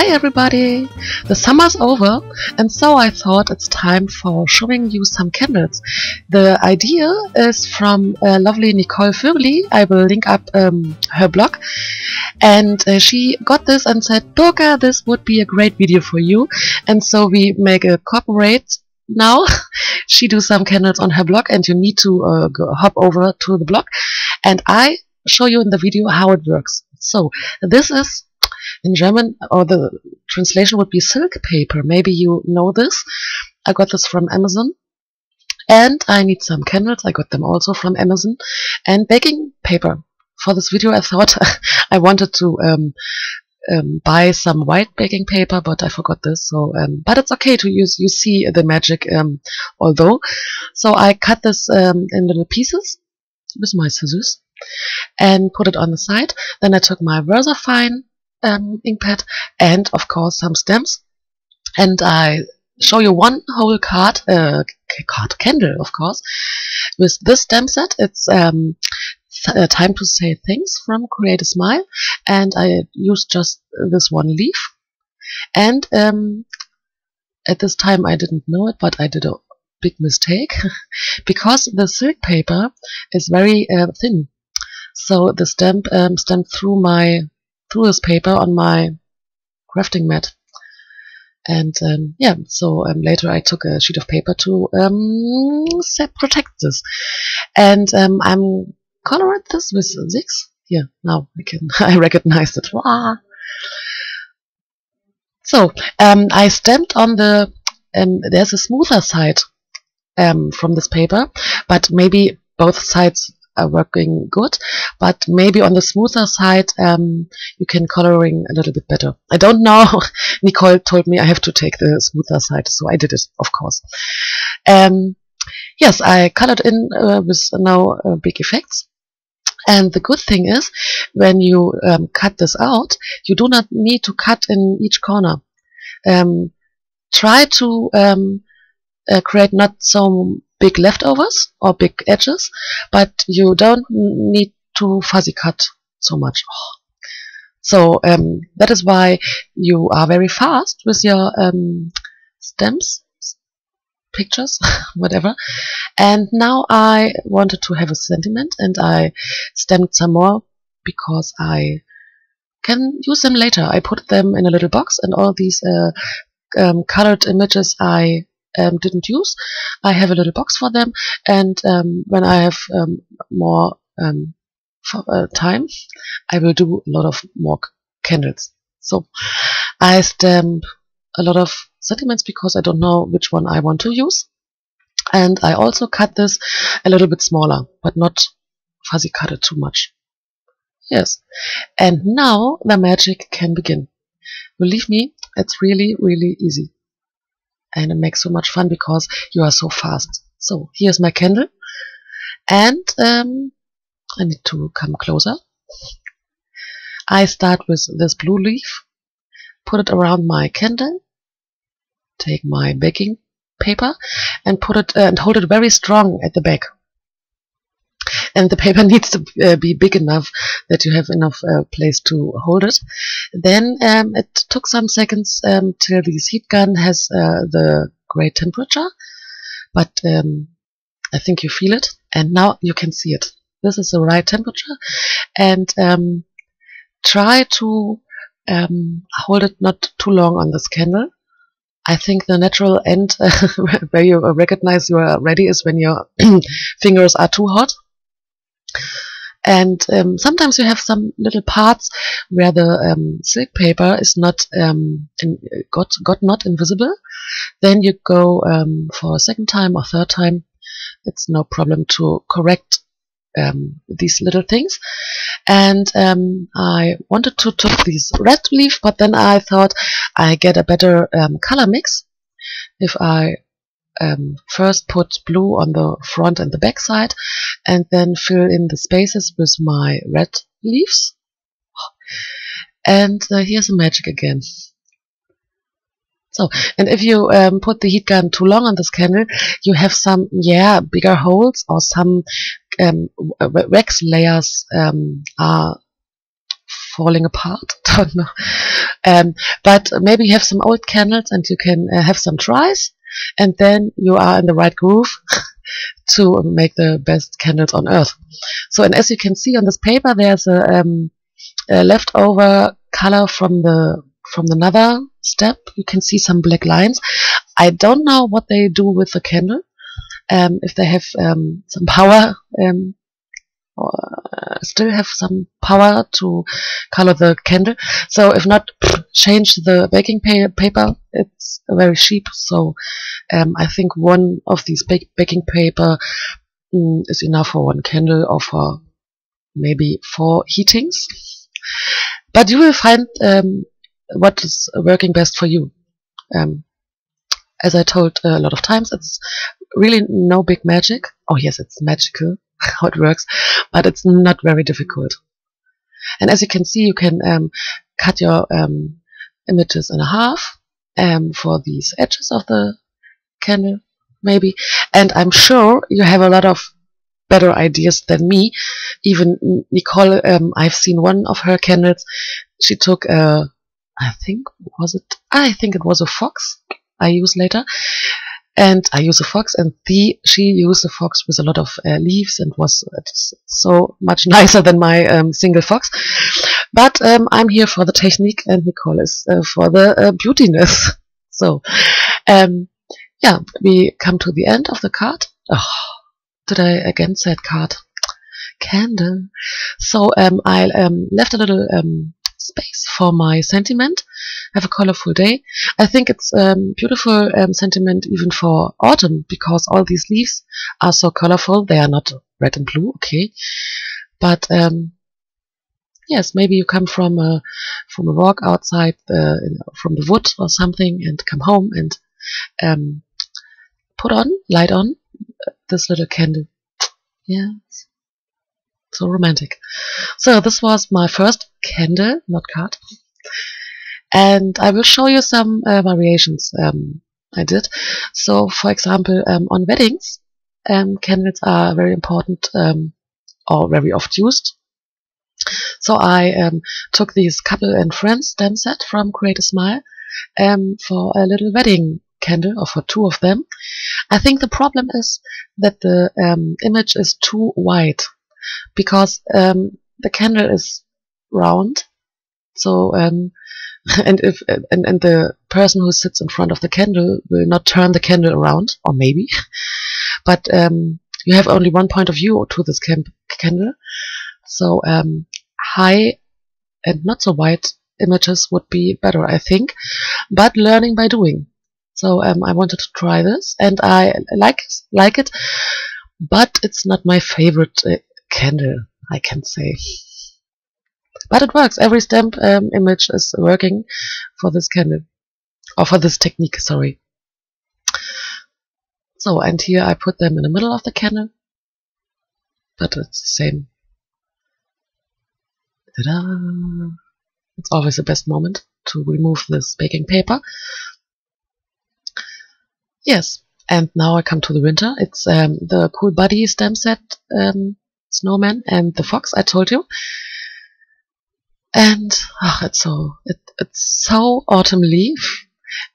Hi everybody! The summer's over, and so I thought it's time for showing you some candles. The idea is from lovely Nicole Vögeli. I will link up her blog, and she got this and said, Birka, this would be a great video for you, and so we make a cooperate now. She do some candles on her blog, and you need to hop over to the blog, and I show you in the video how it works. So this is in German, or the translation would be silk paper. Maybe you know this. I got this from Amazon. And I need some candles. I got them also from Amazon. And baking paper. For this video I thought I wanted to buy some white baking paper, but I forgot this. So, but it's okay to use. You see the magic, although. So I cut this in little pieces with my scissors and put it on the side. Then I took my VersaFine ink pad and of course some stamps, and I show you one whole card candle, of course, with this stamp set. It's Time to Say Things from Create a Smile, and I used just this one leaf, and at this time I didn't know it, but I did a big mistake because the silk paper is very thin, so the stamp stamped through this paper on my crafting mat. And yeah, so later I took a sheet of paper to protect this, and I'm colored this with 6. Here, now I recognize it. Wow. So I stamped on the there's a smoother side from this paper, but maybe both sides are working good, but maybe on the smoother side you can coloring a little bit better. I don't know. Nicole told me I have to take the smoother side, so I did it, of course. Yes, I colored in with no big effects. And the good thing is, when you cut this out, you do not need to cut in each corner. Try to create not so big leftovers or big edges, but you don't need to fuzzy cut so much. So that is why you are very fast with your stamps, pictures, whatever. And now I wanted to have a sentiment, and I stamped some more because I can use them later. I put them in a little box, and all these colored images I didn't use, I have a little box for them, and when I have more time, I will do a lot of more candles. So I stamp a lot of sentiments because I don't know which one I want to use, and I also cut this a little bit smaller, but not fuzzy cut it too much. Yes, and now the magic can begin. Believe me, it's really, really easy. And it makes so much fun because you are so fast. So here's my candle, and I need to come closer. I start with this blue leaf, put it around my candle, take my baking paper and put it and hold it very strong at the back. And the paper needs to be big enough that you have enough place to hold it. Then it took some seconds till this heat gun has the great temperature, but I think you feel it, and now you can see it. This is the right temperature, and try to hold it not too long on this candle. I think the natural end where you recognize you are ready is when your fingers are too hot. And sometimes you have some little parts where the silk paper is not got not invisible. Then you go for a second time or third time. It's no problem to correct these little things. And I wanted to take this red leaf, but then I thought I get a better color mix if I first put blue on the front and the back side, and then fill in the spaces with my red leaves. And here's the magic again. So, and if you put the heat gun too long on this candle, you have some, bigger holes, or some wax layers are falling apart. Don't know. But maybe you have some old candles and you can have some tries, and then you are in the right groove to make the best candles on earth. So, and as you can see on this paper, there's a leftover color from the another step. You can see some black lines. I don't know what they do with the candle. If they have some power, or still have some power to color the candle. So if not, change the baking paper. It's very cheap. So I think one of these baking paper is enough for one candle, or for maybe 4 heatings. But you will find what is working best for you. As I told a lot of times, it's really no big magic. Oh yes, it's magical how it works, but it's not very difficult. And as you can see, you can cut your images in half for these edges of the candle, maybe. And I'm sure you have a lot of better ideas than me. Even Nicole, I've seen one of her candles. She took I think it was a fox I use later, and I use a fox, and she used a fox with a lot of leaves, and was so much nicer than my single fox. But I'm here for the technique, and Nicole is for the beautiness. So yeah, we come to the end of the card. Oh, did I again said card? Candle. So I left a little space for my sentiment. Have a colorful day. I think it's beautiful sentiment even for autumn, because all these leaves are so colorful. They are not red and blue, okay, but yes, maybe you come from a walk outside from the wood or something, and come home and light on this little candle. Yeah, so romantic. So this was my first candle, not card. And I will show you some variations I did. So, for example, on weddings, candles are very important or very oft used. So I took these couple and friends stem set from Create a Smile for a little wedding candle, or for 2 of them. I think the problem is that the image is too wide, because the candle is round. So and if and the person who sits in front of the candle will not turn the candle around, or maybe, but you have only one point of view to this candle. So high and not so wide images would be better, I think, but learning by doing. So I wanted to try this, and I like it, but it's not my favorite candle, I can say. But it works. Every stamp image is working for this candle, or for this technique, sorry. So, and here I put them in the middle of the candle, but it's the same. Ta-da! It's always the best moment to remove this baking paper. Yes, and now I come to the winter. It's the Cool Buddy stamp set snowman and the fox I told you. And it's so autumn leaf,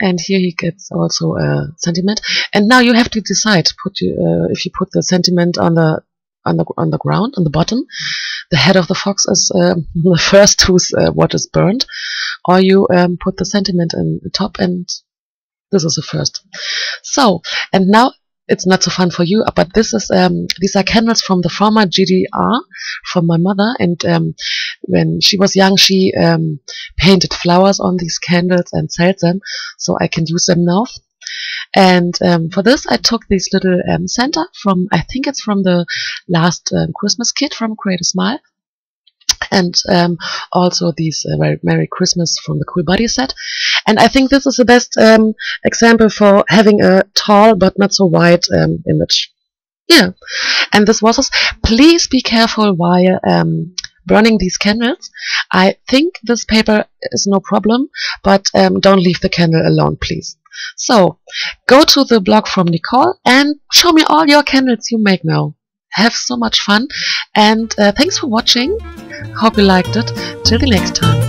and here he gets also a sentiment. And now you have to decide if you put the sentiment on the ground, on the bottom. The head of the fox is the first whose what is burned, or you put the sentiment in the top, and this is the first. So, and now it's not so fun for you, but this is these are candles from the former GDR from my mother, and when she was young, she painted flowers on these candles and sold them, so I can use them now. And for this, I took this little Santa from, I think it's from the last Christmas kit from Create a Smile, and also these Merry Christmas from the Cool Buddy set. And I think this is the best example for having a tall but not so wide image. Yeah, and this was. Please be careful while burning these candles. I think this paper is no problem, but don't leave the candle alone, please. So, go to the blog from Nicole and show me all your candles you make now. have so much fun, and thanks for watching. Hope you liked it. Till the next time.